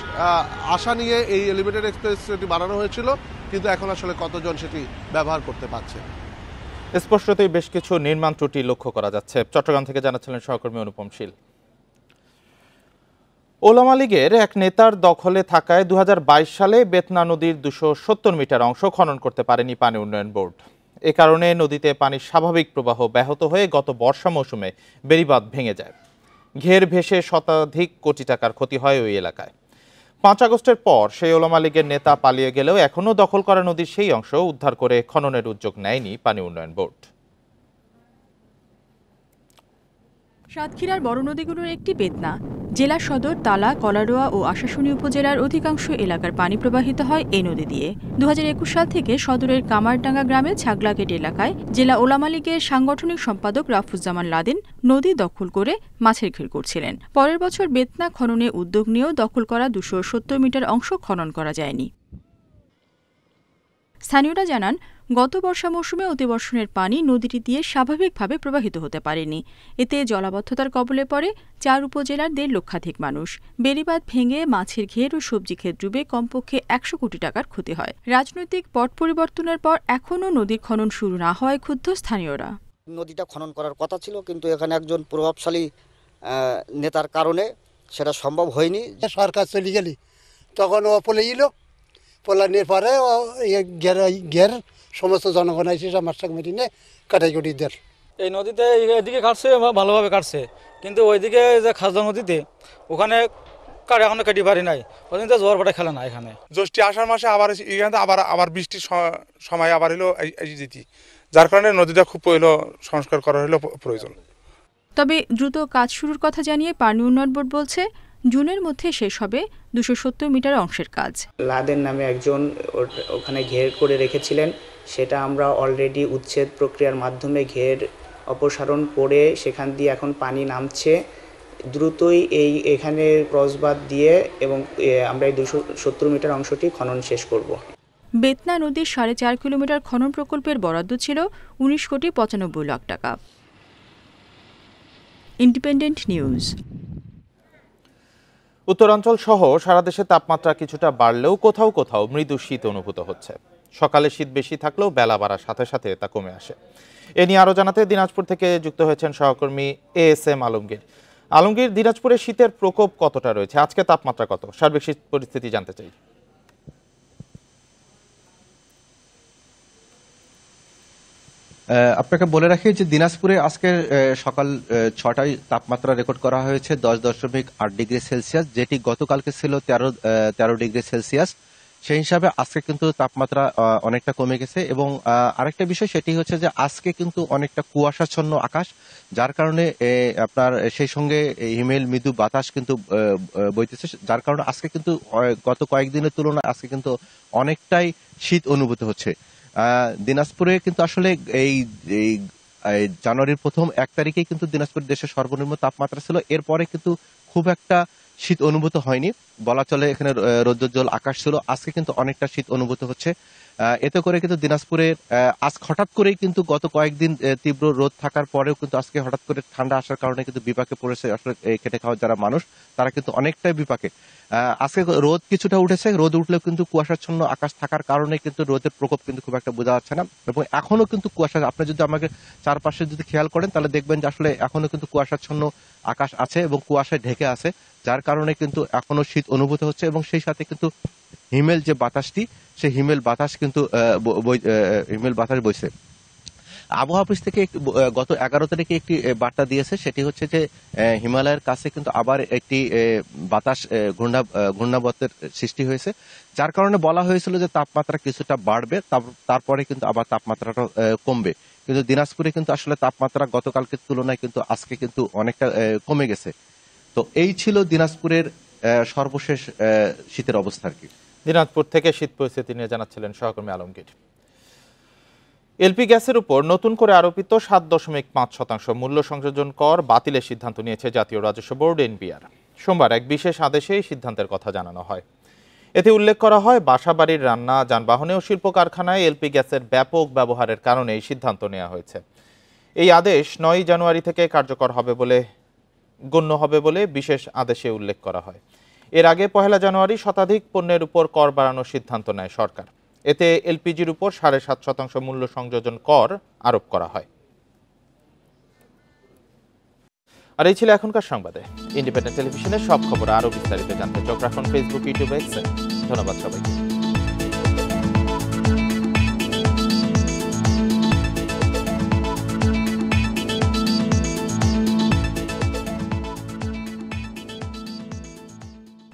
আশা নিয়ে এই এলিভেটেড এক্সপ্রেসওয়েটি বানানো হয়েছিল, কিন্তু এখন আসলে কতজন সেটি ব্যবহার করতে পারছে। স্পষ্টতই বেশ কিছু নির্মাণ ত্রুটি লক্ষ্য করা যাচ্ছে। চট্টগ্রাম থেকে জানাচ্ছিলেন সহকর্মী অনুপম শীল। ওলামা লীগের এক নেতার দখলে থাকায় ২০২২ সালে বেতনা নদীর ২৭০ মিটার অংশ খনন করতে পারেনি পানি উন্নয়ন বোর্ড। এ কারণে নদীতে পানির স্বাভাবিক প্রবাহ ব্যাহত হয়ে গত বর্ষা মৌসুমে বেড়িবাঁধ ভেঙে যায়। ঘের ভেসে শতাধিক কোটি টাকার ক্ষতি হয় ওই এলাকায়। ৫ আগস্টের পর সেই ওলামা লীগের নেতা পালিয়ে গেলেও এখনও দখল করা নদীর সেই অংশ উদ্ধার করে খননের উদ্যোগ নেয়নি পানি উন্নয়ন বোর্ড। সাতক্ষীরার বড় নদীগুলোর একটি বেতনা। জেলা সদর, তালা, কলারোয়া ও আশাশুনি উপজেলার অধিকাংশ এলাকার পানি প্রবাহিত হয় এই নদী দিয়ে। ২০২১ সাল থেকে সদরের কামারডাঙ্গা গ্রামের ছাগলাগেট এলাকায় জেলা ওলামা লীগের সাংগঠনিক সম্পাদক রাফুজ্জামান লাদেন নদী দখল করে মাছের ঘের করছিলেন। পরের বছর বেতনা খননে উদ্যোগ নিয়েও দখল করা ২৭০ মিটার অংশ খনন করা যায়নি। স্থানীয়রা জানান, গত বর্ষা মৌসুমে অতিবর্ষণের পানি নদীটি দিয়ে স্বাভাবিকভাবে প্রবাহিত হতে পারেনি। এতে জলাবদ্ধতার কবলে পড়ে ৪ উপজেলার ১.৫ লক্ষাধিক মানুষ। বেড়িবাঁধ ভেঙে মাছের ঘের ও সবজি ক্ষেত ডুবে কমপক্ষে ১০০ কোটি টাকার ক্ষতি হয়। রাজনৈতিক পট পরিবর্তনের পর এখনও নদীর খনন শুরু না হওয়ায় ক্ষুব্ধ স্থানীয়রা। নদীটা খনন করার কথা ছিল, কিন্তু এখানে একজন প্রভাবশালী নেতার কারণে সেটা সম্ভব হয়নি। সরকার চলে গেলি তখন ও পলে গেল, পলানোর পরে ঘের সমস্ত জনগণ এসে মাছটাকে মেটি নিয়ে কাটাই কুটি দেয়। এই নদীতে এদিকে কাটছে, ভালোভাবে কাটছে, কিন্তু ওইদিকে যে খাজা নদীতে ওখানে কাটে এখনো কাটি পারি নাই। ওদিকে জোয়ার ভাটা খেলে না। এখানে জ্যৈষ্ঠী আষাঢ় মাসে আবার এখানে আবার বৃষ্টির সময় আবার হলো যেতি, যার কারণে নদীটা খুব সংস্কার করা হলো প্রয়োজন। তবে দ্রুত কাজ শুরুর কথা জানিয়ে পানি উন্নয়ন বোর্ড বলছে, জুনের মধ্যে শেষ হবে ২৭০ মিটার অংশের কাজ। লাদেন নামে একজন ওখানে ঘের করে রেখেছিলেন, সেটা আমরা অলরেডি উচ্ছেদ প্রক্রিয়ার মাধ্যমে ঘের অপসারণ করে সেখান দিয়ে এখন পানি নামছে। দ্রুতই এখানে ক্রসবাঁধ দিয়ে এবং আমরা এই ২৭০ মিটার অংশটি খনন শেষ করব। বেতনা নদীর ৪.৫ কিলোমিটার খনন প্রকল্পের বরাদ্দ ছিল ১৯,৯৫ লাখ টাকা। Independent news. উত্তরাঞ্চল সহ সারা দেশে তাপমাত্রা কিছুটা বাড়লেও কোথাও কোথাও মৃদু শীত অনুভূত হচ্ছে। সকালে শীত বেশি থাকলেও বেলা বাড়ার সাথে সাথে তা কমে আসে। এ নিয়ে আরও জানাতে দিনাজপুর থেকে যুক্ত হয়েছেন সহকর্মী ASM আলমগীর। আলমগীর, দিনাজপুরে শীতের প্রকোপ কতটা রয়েছে, আজকে তাপমাত্রা কত, সার্বিক শীত পরিস্থিতি জানতে চাই। আপনাকে বলে রাখি যে দিনাজপুরে আজকে সকাল ৬টায় তাপমাত্রা রেকর্ড করা হয়েছে 10.8 ডিগ্রি সেলসিয়াস, যেটি গতকালকে ছিল 13 ডিগ্রি সেলসিয়াস। সেই হিসাবে আজকে কিন্তু তাপমাত্রা অনেকটা কমে গেছে। এবং আরেকটা বিষয় সেটি হচ্ছে যে আজকে কিন্তু অনেকটা কুয়াশাচ্ছন্ন আকাশ, যার কারণে আপনার সেই সঙ্গে হিমেল মৃদু বাতাস কিন্তু বইতেছে, যার কারণে আজকে কিন্তু গত কয়েকদিনের তুলনায় আজকে কিন্তু অনেকটাই শীত অনুভূত হচ্ছে। দিনাজপুরে কিন্তু আসলে এই জানুয়ারির প্রথম 1 তারিখে কিন্তু দিনাজপুর দেশের সর্বনিম্ন তাপমাত্রা ছিল। এরপরে কিন্তু খুব একটা শীত অনুভূত হয়নি বলা চলে। এখানে রৌদ্রোজ্জ্বল আকাশ ছিল। আজকে কিন্তু অনেকটা শীত অনুভূত হচ্ছে। এতে করে কিন্তু দিনাজপুরের আজ হঠাৎ করেই কিন্তু গত কয়েকদিন তীব্র রোদ থাকার পরেও কিন্তু আজকে হঠাৎ করে ঠান্ডা আসার কারণে কিন্তু বিপাকে পড়েছে আসলে খেটে খাওয়া যারা মানুষ, তারা কিন্তু অনেকটাই বিপাকে। আজকে রোদ কিছুটা উঠেছে, রোদ উঠলেও কিন্তু কুয়াশাচ্ছন্ন আকাশ থাকার কারণে কিন্তু রোদের প্রকোপ কিন্তু খুব একটা বোঝা যাচ্ছে না। এবং এখনো কিন্তু কুয়াশা, আপনি যদি আমাকে চারপাশে যদি খেয়াল করেন তাহলে দেখবেন যে আসলে এখনো কিন্তু কুয়াশাচ্ছন্ন আকাশ আছে এবং কুয়াশায় ঢেকে আছে, যার কারণে কিন্তু এখনো শীত অনুভূত হচ্ছে। এবং সেই সাথে কিন্তু হিমেল যে বাতাসটি, সেই হিমেল বাতাস কিন্তু হিমেল বাতাস বইছে। আবহাওয়া অফিস থেকে গত 11 তারিখে একটি বার্তা দিয়েছে, সেটি হচ্ছে যে হিমালয়ের কাছে কিন্তু আবার একটি বাতাস ঘূর্ণাবর্তের সৃষ্টি হয়েছে, যার কারণে বলা হয়েছিল যে তাপমাত্রা কিছুটা বাড়বে, তারপরে কিন্তু আবার তাপমাত্রাটা কমবে। কিন্তু দিনাজপুরে কিন্তু আসলে তাপমাত্রা গতকালকের তুলনায় কিন্তু আজকে কিন্তু অনেকটা কমে গেছে। তো এই ছিল দিনাজপুরের সর্বশেষ শীতের অবস্থা আর কি। দিনাজপুর থেকে শীত পরিস্থিতি নিয়ে জানাচ্ছিলেন সহকর্মী আলমগীর। এলপি গ্যাসের উপর নতুন করে আরোপিত 7.5% মূল্য সংযোজন কর বাতিলের সিদ্ধান্ত নিয়েছে জাতীয় রাজস্ব বোর্ড এনবিআর। সোমবার এক বিশেষ আদেশে এই সিদ্ধান্তের কথা জানানো হয়। এতে উল্লেখ করা হয়, বাসাবাড়ির রান্না, যানবাহনে ও শিল্প কারখানায় এলপি গ্যাসের ব্যাপক ব্যবহারের কারণে এই সিদ্ধান্ত নেওয়া হয়েছে। এই আদেশ 9 জানুয়ারি থেকে কার্যকর হবে বলে গণ্য হবে বলে বিশেষ আদেশে উল্লেখ করা হয়। এর আগে 1 জানুয়ারি শতাধিক পণ্যের উপর কর বাড়ানোর সিদ্ধান্ত নেয় সরকার। এতে এলপিজির উপর 7.5% মূল্য সংযোজন কর আরোপ করা হয়। আর এই ছিল এখনকার সংবাদে। ইন্ডিপেন্ডেন্ট টেলিভিশনের সব খবর আরও বিস্তারিত জানতে চোখ রাখুন ফেসবুক, ইউটিউব, এক্সে। ধন্যবাদ সবাইকে।